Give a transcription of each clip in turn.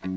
Hey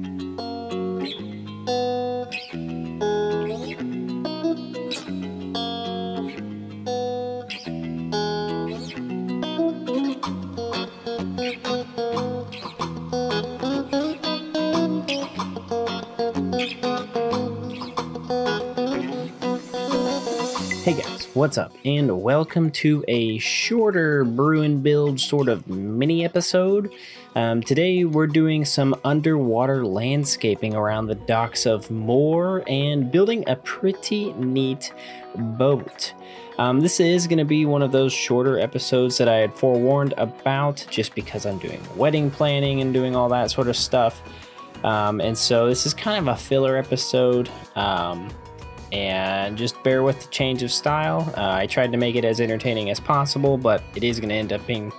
guys, what's up? And welcome to a shorter Brew and Build sort of mini episode. Today we're doing some underwater landscaping around the docks of Moore and building a pretty neat boat. This is going to be one of those shorter episodes that I had forewarned about just because I'm doing wedding planning and doing all that sort of stuff. And so this is kind of a filler episode. And just bear with the change of style. I tried to make it as entertaining as possible, but it is going to end up being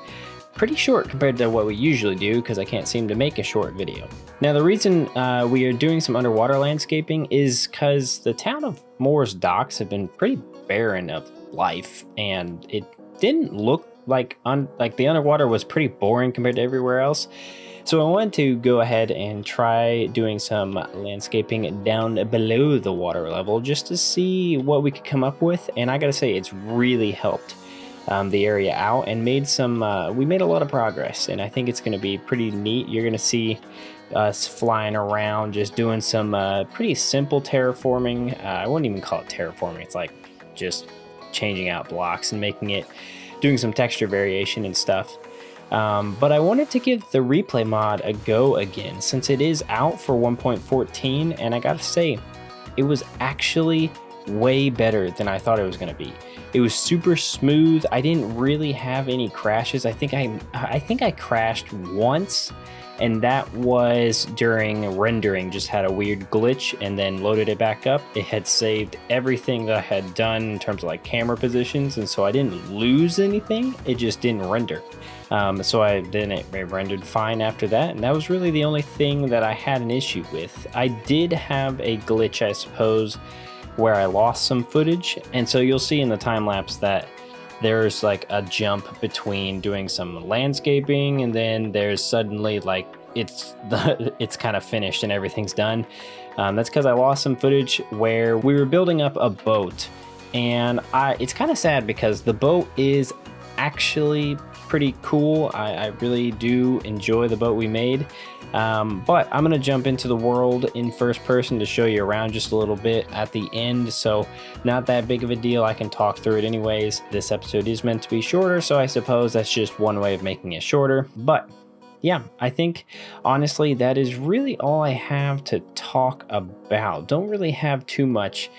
pretty short compared to what we usually do because I can't seem to make a short video. Now, the reason we are doing some underwater landscaping is because the town of Moore's docks have been pretty barren of life, and it didn't look like the underwater was pretty boring compared to everywhere else. So I wanted to go ahead and try doing some landscaping down below the water level just to see what we could come up with. And I gotta say, it's really helped the area out and made some, we made a lot of progress, and I think it's gonna be pretty neat. You're gonna see us flying around just doing some pretty simple terraforming. I wouldn't even call it terraforming. It's like just changing out blocks and doing some texture variation and stuff. But I wanted to give the replay mod a go again since it is out for 1.14, and I gotta say, it was actually way better than I thought it was gonna be. It was super smooth. I didn't really have any crashes. I think I crashed once, and that was during rendering. Just had a weird glitch and then loaded it back up. It had saved everything that I had done in terms of like camera positions, and so I didn't lose anything. It just didn't render. So it rendered fine after that, and that was really the only thing that I had an issue with. I did have a glitch, I suppose, where I lost some footage, and so you'll see in the time lapse that there's like a jump between doing some landscaping and then there's suddenly like it's kind of finished and everything's done. That's because I lost some footage where we were building up a boat, and it's kind of sad because the boat is actually pretty cool. I really do enjoy the boat we made, but I'm gonna jump into the world in first person to show you around just a little bit at the end, so not that big of a deal. I can talk through it anyways. This episode is meant to be shorter, so I suppose that's just one way of making it shorter. But yeah, I think honestly that is really all I have to talk about. Don't really have too much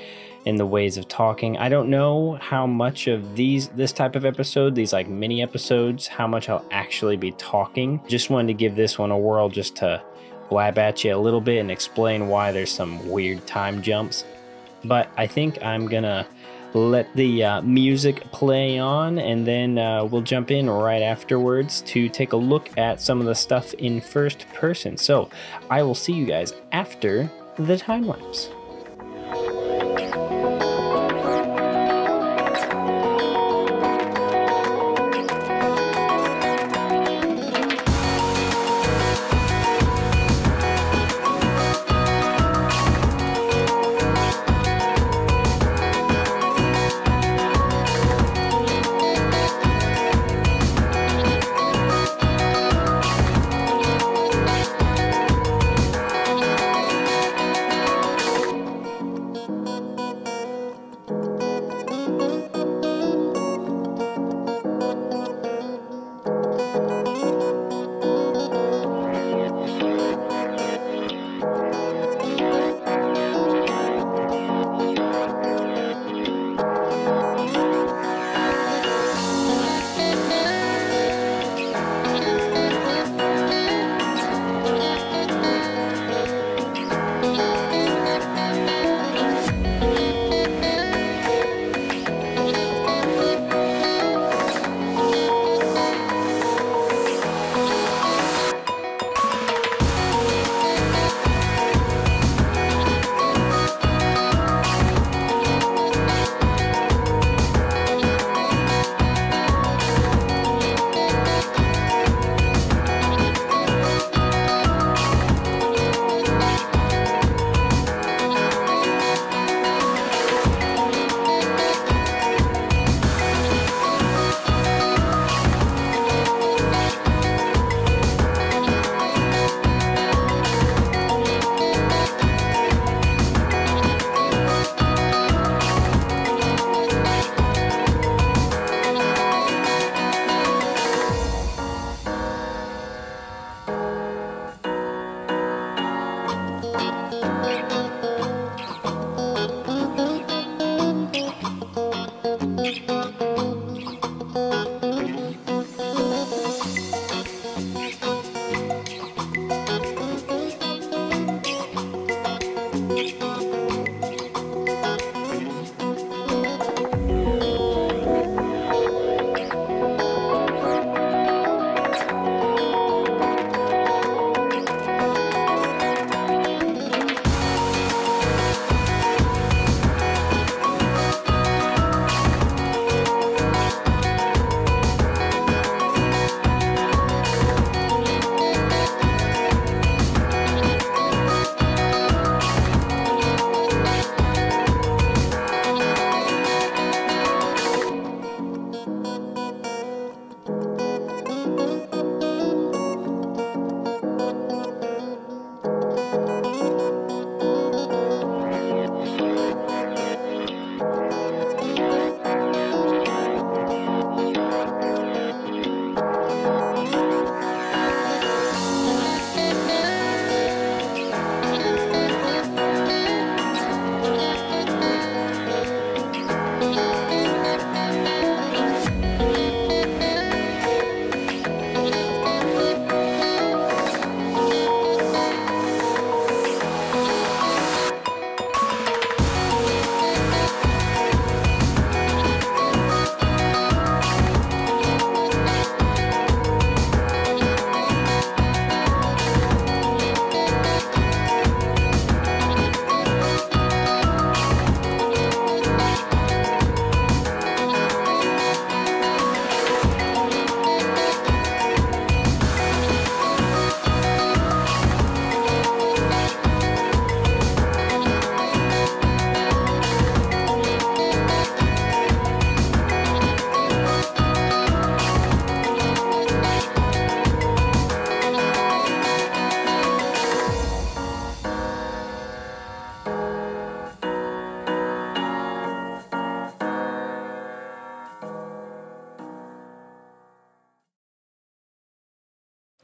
in the ways of talking. I don't know how much of this type of episode, these like mini episodes, how much I'll actually be talking. Just wanted to give this one a whirl just to blab at you a little bit and explain why there's some weird time jumps. But I think I'm gonna let the music play on, and then we'll jump in right afterwards to take a look at some of the stuff in first person. So I will see you guys after the time lapse.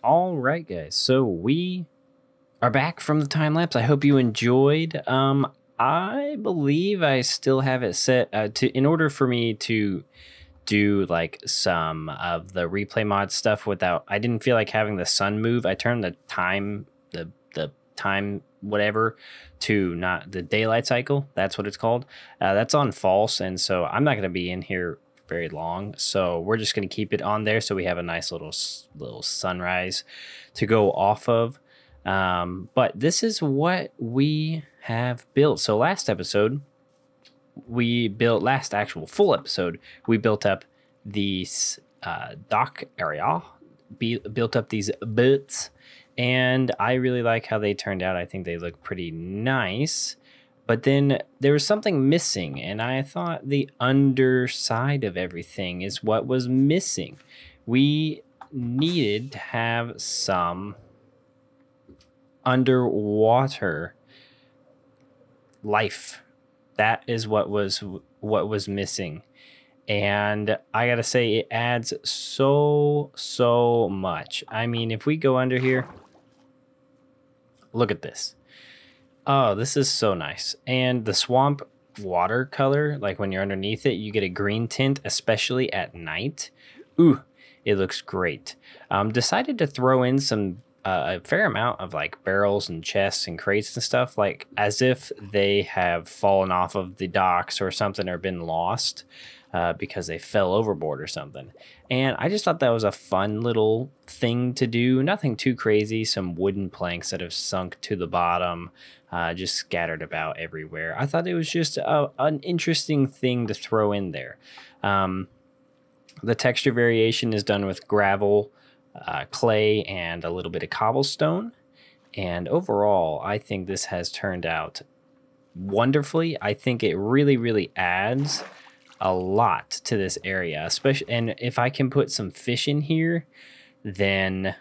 All right, guys. So we are back from the time lapse. I hope you enjoyed. I believe I still have it set to in order for me to do like some of the replay mod stuff without. I didn't feel like having the sun move. I turned the time the time whatever to not the daylight cycle. That's what it's called. That's on false, and so I'm not going to be in here very long, so we're just going to keep it on there so we have a nice little sunrise to go off of. But this is what we have built. So last actual full episode, we built up these dock area, built up these boats, and I really like how they turned out. I think they look pretty nice. But then there was something missing, and I thought the underside of everything is what was missing. We needed to have some underwater life. That is what was missing. And I gotta say, it adds so much. I mean, if we go under here, look at this. Oh, this is so nice. And the swamp watercolor, like when you're underneath it, you get a green tint, especially at night. Ooh, it looks great. Decided to throw in some a fair amount of like barrels and chests and crates and stuff, like as if they have fallen off of the docks or something, or been lost because they fell overboard or something. And I just thought that was a fun little thing to do. Nothing too crazy. Some wooden planks that have sunk to the bottom, just scattered about everywhere. I thought it was just an interesting thing to throw in there. The texture variation is done with gravel, clay, and a little bit of cobblestone. And overall, I think this has turned out wonderfully. I think it really adds a lot to this area, especially, and if I can put some fish in here, then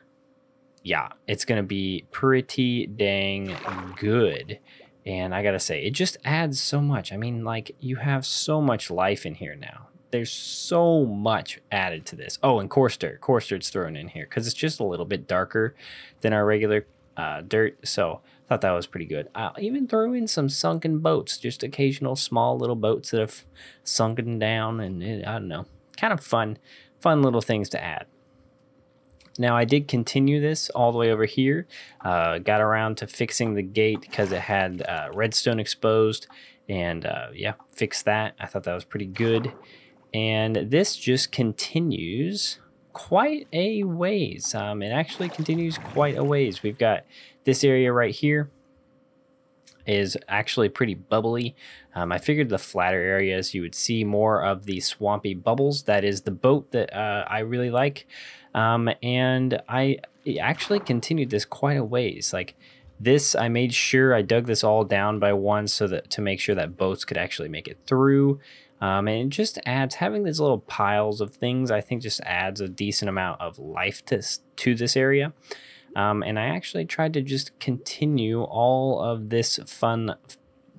yeah, it's gonna be pretty dang good. And I gotta say, it just adds so much. I mean, like, you have so much life in here now. There's so much added to this. Oh, and coarse dirt. Coarse dirt's thrown in here because it's just a little bit darker than our regular dirt. So I thought that was pretty good. I'll even throw in some sunken boats, just occasional small little boats that have sunken down, and I don't know, kind of fun little things to add. Now I did continue this all the way over here, got around to fixing the gate because it had redstone exposed, and yeah, fixed that. I thought that was pretty good. And this just continues quite a ways. It actually continues quite a ways. We've got this area right here is actually pretty bubbly. I figured the flatter areas you would see more of the swampy bubbles. That is the boat that I really like. And I actually continued this quite a ways. Like this, I made sure I dug this all down by one so that to make sure that boats could actually make it through. And it just adds, having these little piles of things, I think just adds a decent amount of life to this area. And I actually tried to just continue all of this fun,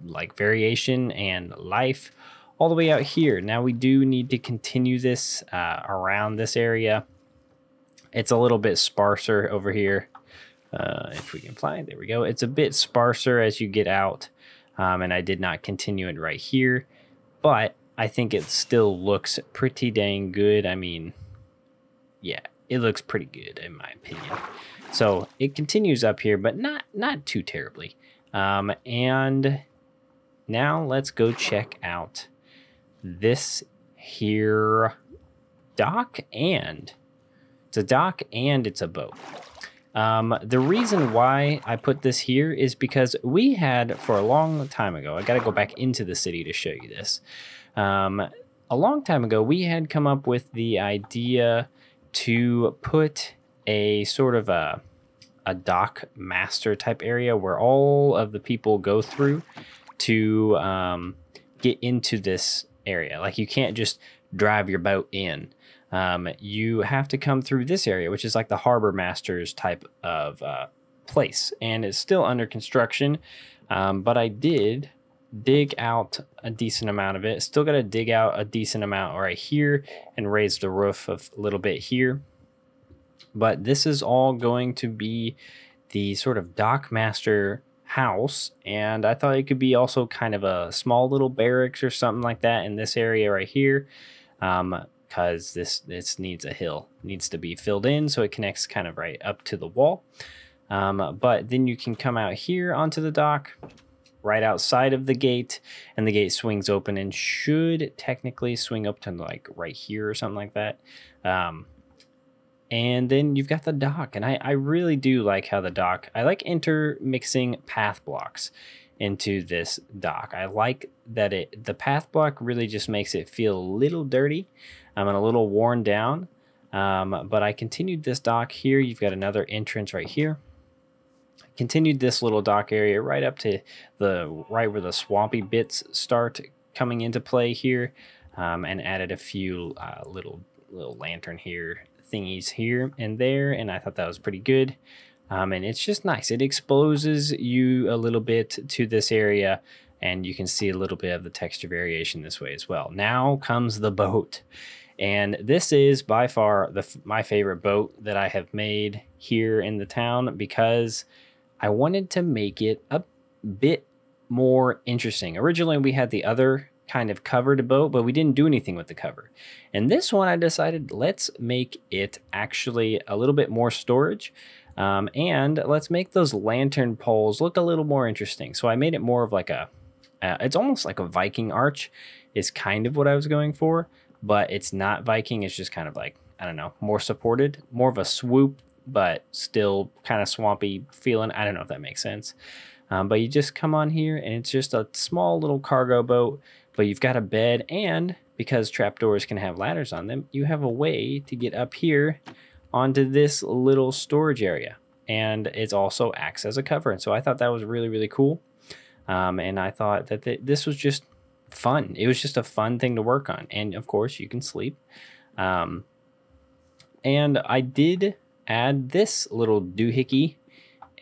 like variation and life all the way out here. Now we do need to continue this around this area. It's a little bit sparser over here. If we can fly, there we go. It's a bit sparser as you get out. And I did not continue it right here, but I think it still looks pretty dang good. I mean, yeah, it looks pretty good in my opinion. So it continues up here, but not too terribly. And now let's go check out this here dock, and it's a dock and it's a boat. The reason why I put this here is because we had, for a long time ago, I got to go back into the city to show you this. A long time ago, we had come up with the idea to put a sort of a dock master type area where all of the people go through to get into this area. Like you can't just drive your boat in. You have to come through this area, which is like the harbor master's type of place, and it's still under construction. But I did dig out a decent amount of it. Still got to dig out a decent amount right here and raise the roof a little bit here. But this is all going to be the sort of dock master house, and I thought it could be also kind of a small little barracks or something like that in this area right here. Because this needs a hill, needs to be filled in so it connects kind of right up to the wall. But then you can come out here onto the dock right outside of the gate, and the gate swings open and should technically swing up to like right here or something like that. And then you've got the dock, and I really do like how the dock, I like intermixing path blocks into this dock. I like that the path block really just makes it feel a little dirty and a little worn down. But I continued this dock here. You've got another entrance right here. Continued this little dock area right up to right where the swampy bits start coming into play here, and added a few little lantern here thingies here and there, and I thought that was pretty good. And it's just nice. It exposes you a little bit to this area, and you can see a little bit of the texture variation this way as well. Now comes the boat, and this is by far my favorite boat that I have made here in the town, because I wanted to make it a bit more interesting. Originally, we had the other kind of covered boat, but we didn't do anything with the cover. And this one, I decided let's make it actually a little bit more storage. And let's make those lantern poles look a little more interesting. So I made it more of like it's almost like a Viking arch is kind of what I was going for, but it's not Viking. It's just kind of like, I don't know, more supported, more of a swoop, but still kind of swampy feeling. I don't know if that makes sense. But you just come on here, and it's just a small little cargo boat, but you've got a bed, and because trapdoors can have ladders on them, you have a way to get up here onto this little storage area, and it also acts as a cover. And so I thought that was really, really cool. And I thought that this was just fun. It was just a fun thing to work on. And of course you can sleep. And I did add this little doohickey,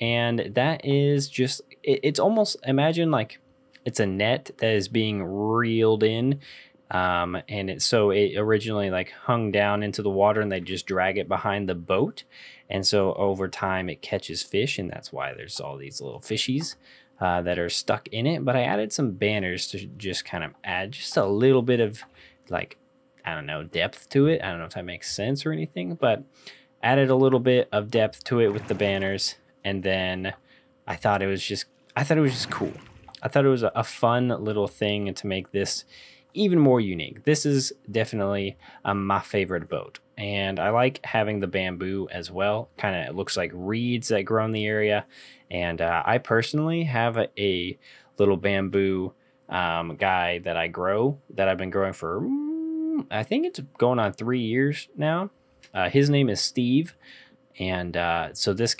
and that is just, it's almost, imagine like it's a net that is being reeled in. And it originally like hung down into the water, and they just drag it behind the boat. And so over time it catches fish, and that's why there's all these little fishies that are stuck in it. But I added some banners to just kind of add just a little bit of like, I don't know, depth to it. I don't know if that makes sense or anything, but added a little bit of depth to it with the banners, and then I thought it was just cool. I thought it was a fun little thing to make this even more unique. This is definitely my favorite boat, and I like having the bamboo as well. Kind of looks like reeds that grow in the area, and I personally have a little bamboo guy that I've been growing for I think it's going on 3 years now. His name is Steve, and so this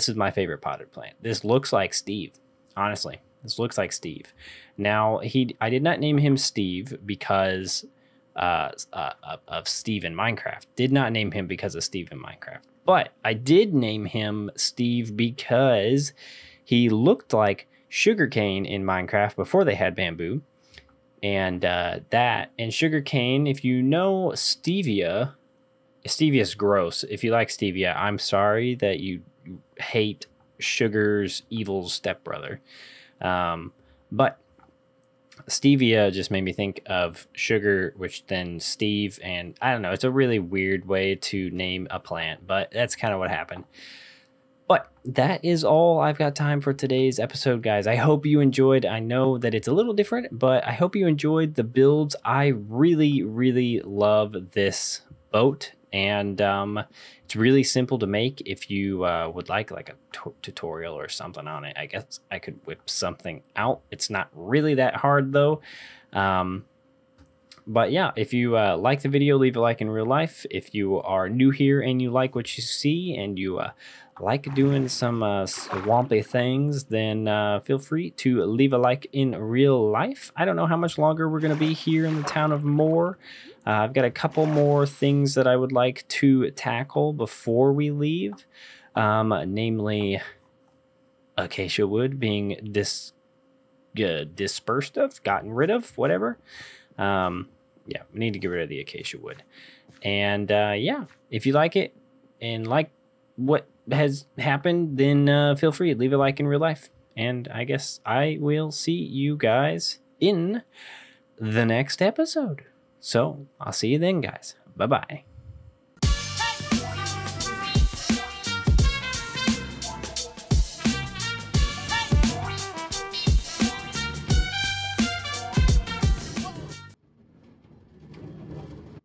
is my favorite potted plant. This looks like Steve, honestly. This looks like Steve. Now I did not name him Steve because of Steve in Minecraft. Did not name him because of Steve in Minecraft. But I did name him Steve because he looked like sugarcane in Minecraft before they had bamboo. And and sugarcane, if you know stevia, stevia's gross. If you like stevia, I'm sorry that you hate sugar's evil stepbrother. But stevia just made me think of sugar, which then Steve, and I don't know, it's a really weird way to name a plant, but that's kind of what happened. But that is all I've got time for today's episode, guys. I hope you enjoyed. I know that it's a little different, but I hope you enjoyed the builds. I really, really love this boat, and it's really simple to make. If you would like a tutorial or something on it, I guess I could whip something out. It's not really that hard though. But yeah, if you like the video, leave a like in real life. If you are new here and you like what you see and you like doing some swampy things, then feel free to leave a like in real life. I don't know how much longer we're going to be here in the town of Moore. I've got a couple more things that I would like to tackle before we leave, namely acacia wood being dispersed of, gotten rid of, whatever. Yeah, we need to get rid of the acacia wood. And yeah, if you like it and like what has happened, then feel free to leave a like in real life. And I guess I will see you guys in the next episode. So I'll see you then, guys. Bye-bye.